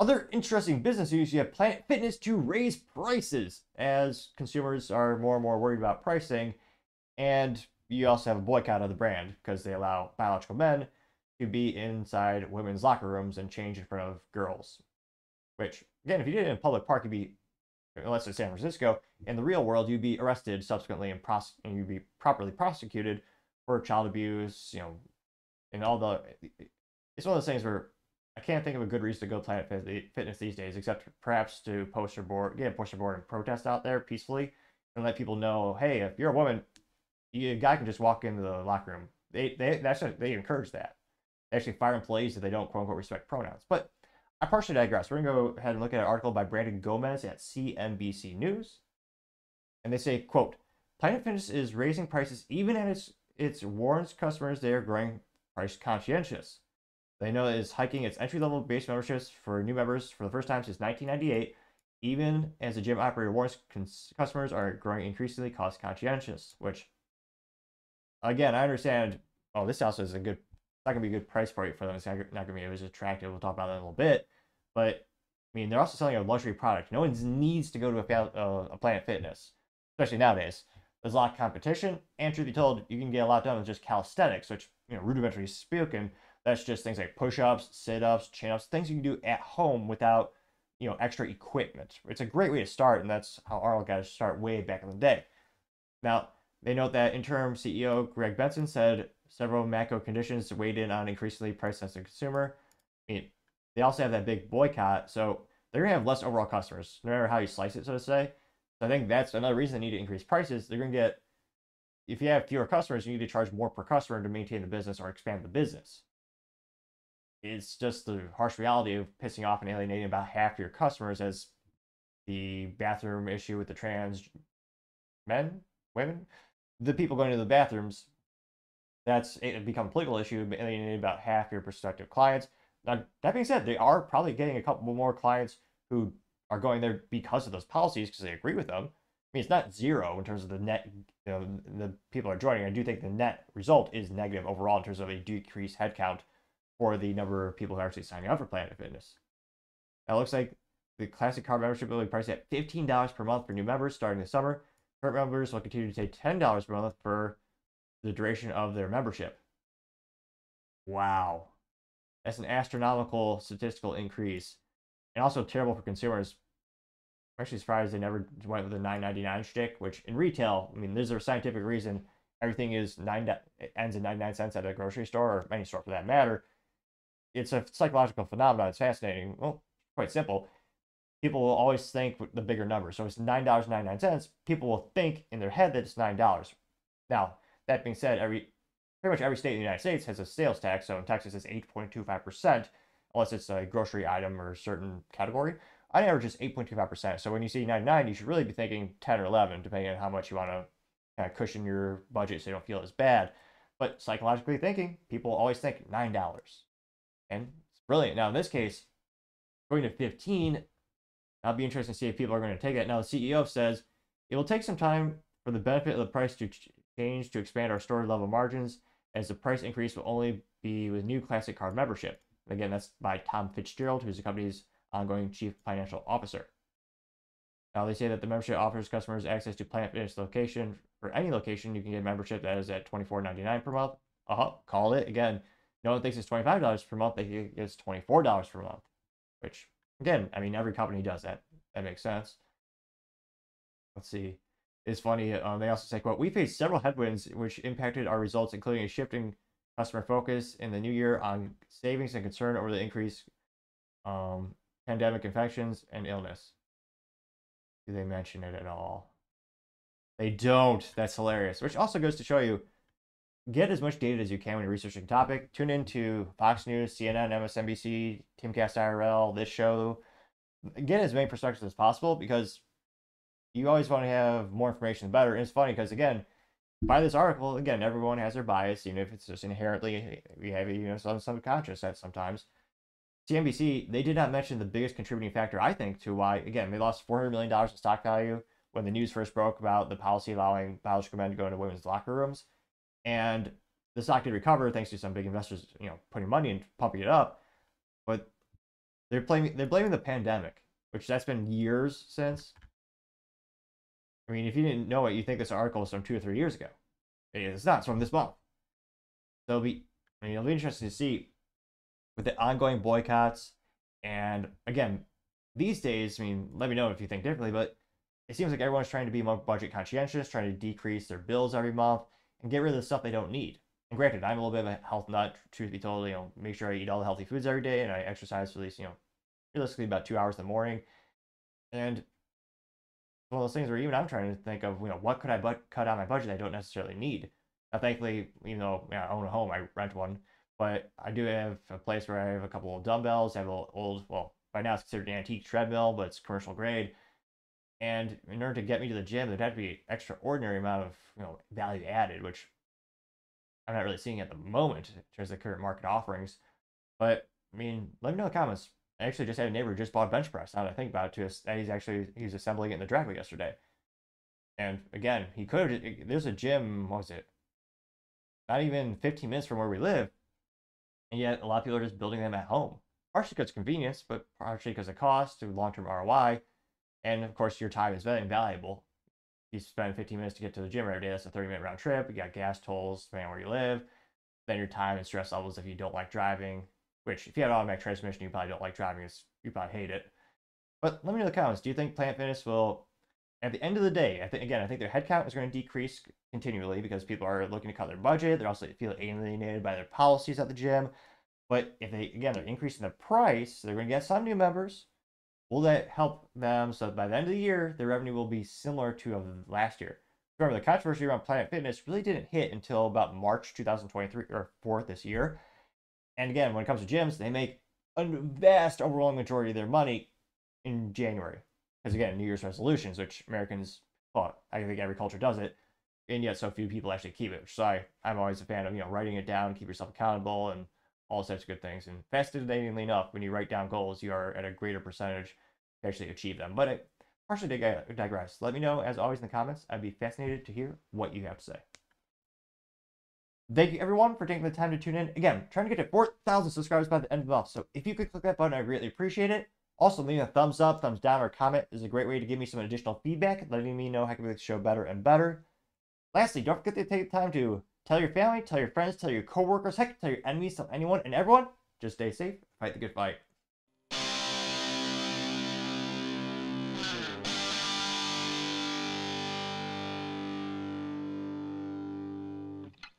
Other interesting business news, you have Planet Fitness to raise prices as consumers are more and more worried about pricing. And you also have a boycott of the brand because they allow biological men to be inside women's locker rooms and change in front of girls. Which, again, if you did it in a public park, you'd be, unless it's San Francisco, in the real world, you'd be arrested subsequently and you'd be properly prosecuted for child abuse, and all the. It's one of those things where I can't think of a good reason to go Planet Fitness these days, except perhaps to get a poster board and protest out there peacefully and let people know, hey, if you're a woman, a guy can just walk into the locker room. They encourage that. They actually fire employees if they don't quote unquote respect pronouns. But I partially digress. We're gonna go ahead and look at an article by Brandon Gomez at CNBC News, and they say, "quote Planet Fitness is raising prices even as it warns customers they are growing price conscientious. They know it is hiking its entry-level base memberships for new members for the first time since 1998, even as the gym operator warns customers are growing increasingly cost conscientious." Which, again, I understand. Oh, this also is not going to be a good price point for them. It's not going to be as attractive. We'll talk about that in a little bit. But, I mean, they're also selling a luxury product. No one needs to go to a Planet Fitness, especially nowadays. There's a lot of competition, and truth be told, you can get a lot done with just calisthenics, which, rudimentary speaking, that's just things like push-ups, sit-ups, chin-ups, things you can do at home without, extra equipment. It's a great way to start, and that's how Arnold got to start way back in the day. Now, they note that interim CEO Greg Benson said several macro conditions weighed in on increasingly price-sensitive consumer. I mean, they also have that big boycott, so they're going to have less overall customers, no matter how you slice it, so to say. So I think that's another reason they need to increase prices. They're going to get, if you have fewer customers, you need to charge more per customer to maintain the business or expand the business. It's just the harsh reality of pissing off and alienating about half your customers, as the bathroom issue with the trans women, the people going to the bathrooms, that's become a political issue, alienating about half your prospective clients. Now, that being said, they are probably getting a couple more clients who are going there because of those policies, because they agree with them. I mean, it's not zero in terms of the net, the people are joining. I do think the net result is negative overall in terms of a decreased headcount for the number of people who are actually signing up for Planet Fitness. Now, it looks like the Classic Card membership will be priced at $15 per month for new members starting this summer. Current members will continue to pay $10 per month for the duration of their membership. Wow. That's an astronomical statistical increase. And also terrible for consumers. I'm actually surprised they never went with the $9.99 shtick, which in retail, I mean, there's a scientific reason everything ends in 99 cents at a grocery store, or any store for that matter. It's a psychological phenomenon. It's fascinating. Well, quite simple. People will always think the bigger number. So it's $9.99. People will think in their head that it's $9. Now, that being said, pretty much every state in the United States has a sales tax. So in Texas, it's 8.25%, unless it's a grocery item or a certain category. On average, it's 8.25%. So when you see 99, you should really be thinking 10 or 11, depending on how much you want to kind of cushion your budget so you don't feel as bad. But psychologically thinking, people always think $9. And it's brilliant. Now, in this case, going to 15, I'll be interested to see if people are going to take it. Now, the CEO says it will take some time for the benefit of the price to change to expand our store level margins, as the price increase will only be with new Classic Card membership. Again, that's by Tom Fitzgerald, who's the company's ongoing chief financial officer. Now, they say that the membership offers customers access to Planet Fitness location. For any location, you can get a membership that is at $24.99 per month. Call it. Again, no one thinks it's $25 per month. They think it's $24 per month, which, again, I mean, every company does that. That makes sense. Let's see. It's funny. They also say, quote, "We faced several headwinds which impacted our results, including a shifting customer focus in the new year on savings and concern over the increased pandemic infections and illness." Do they mention it at all? They don't. That's hilarious. Which also goes to show you, get as much data as you can when you're researching a topic. Tune into Fox News, CNN, MSNBC, Timcast IRL, this show. Get as many perspectives as possible, because you always want to have more information, the better. And it's funny because, again, by this article, again, everyone has their bias, even if it's just inherently, we have some subconscious that sometimes. CNBC, they did not mention the biggest contributing factor, I think, to why, again, they lost $400 million in stock value when the news first broke about the policy allowing biological men to go into women's locker rooms. And the stock did recover thanks to some big investors, putting money and pumping it up. But they're blaming the pandemic, which that's been years since. I mean, if you didn't know it, you think this article was from 2 or 3 years ago. It's not. It's from this month. So it'll be interesting to see with the ongoing boycotts. And again, these days, I mean, let me know if you think differently, but it seems like everyone's trying to be more budget conscientious, trying to decrease their bills every month and get rid of the stuff they don't need. And granted, I'm a little bit of a health nut, truth be told, make sure I eat all the healthy foods every day and I exercise for at least, realistically about 2 hours in the morning. And one of those things where even I'm trying to think of, what could I cut out my budget I don't necessarily need. Now, thankfully, even though I own a home, I rent one, but I do have a place where I have a couple of dumbbells. I have an old, well, by now it's considered an antique treadmill, but it's commercial grade. And in order to get me to the gym, there'd have to be an extraordinary amount of value added, which I'm not really seeing at the moment in terms of current market offerings. But I mean, let me know in the comments. I actually just had a neighbor who just bought a bench press. Now that I think about it, he's assembling it in the driveway yesterday. And again, he could. There's a gym. What was it? Not even 15 minutes from where we live, and yet a lot of people are just building them at home. Partially because of convenience, but partially because of cost to long-term ROI. And of course, your time is very invaluable. You spend 15 minutes to get to the gym every day. That's a 30-minute round trip. You got gas tolls depending on where you live. Then your time and stress levels if you don't like driving. Which, if you have an automatic transmission, you probably don't like driving. You probably hate it. But let me know in the comments. Do you think Planet Fitness will, at the end of the day, I think their headcount is going to decrease continually because people are looking to cut their budget. They're also feel alienated by their policies at the gym. But if they're increasing the price, they're going to get some new members. Will that help them so by the end of the year, their revenue will be similar to last year? Remember, the controversy around Planet Fitness really didn't hit until about March 2023 or 4th this year. And again, when it comes to gyms, they make a vast overwhelming majority of their money in January. Because again, New Year's resolutions, which Americans, well, I think every culture does it, and yet so few people actually keep it. Which is why I'm always a fan of, writing it down, keep yourself accountable, and all sorts of good things. And fascinatingly enough, when you write down goals, you are at a greater percentage to actually achieve them. But I partially digress. Let me know, as always, in the comments. I'd be fascinated to hear what you have to say. Thank you, everyone, for taking the time to tune in. Again, trying to get to 4,000 subscribers by the end of the month. So if you could click that button, I greatly appreciate it. Also, leaving a thumbs up, thumbs down, or comment is a great way to give me some additional feedback, letting me know how I can make the show better and better. Lastly, don't forget to take the time to tell your family, tell your friends, tell your coworkers, heck, tell your enemies, tell anyone and everyone. Just stay safe, fight the good fight.